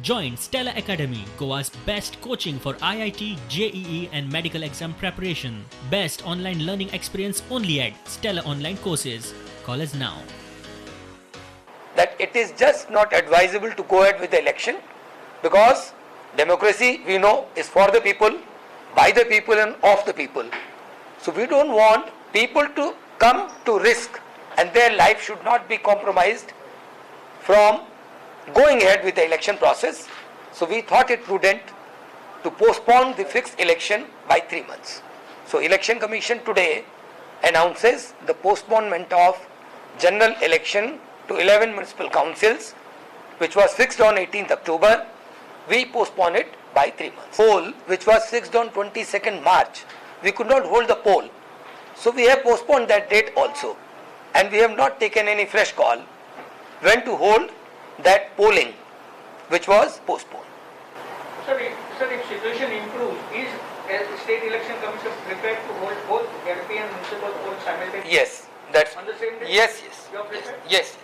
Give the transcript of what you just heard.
Join Stella Academy, Goa's best coaching for IIT, JEE and medical exam preparation. Best online learning experience only at Stella Online Courses. Call us now. That it is just not advisable to go ahead with the election because democracy, we know, is for the people, by the people and of the people. So we don't want people to come to risk and their life should not be compromised from going ahead with the election process. So we thought it prudent to postpone the fixed election by 3 months. So Election Commission today announces the postponement of general election to 11 municipal councils, which was fixed on 18th October. We postponed it by 3 months. Poll, which was fixed on 22nd March, we could not hold the poll. So we have postponed that date also. And we have not taken any fresh call when to hold that polling, which was postponed. Sir, if situation improves, is State Election Commission prepared to hold both MP and municipal polls simultaneously? Yes, that's on the same day? yes. You are prepared? Yes.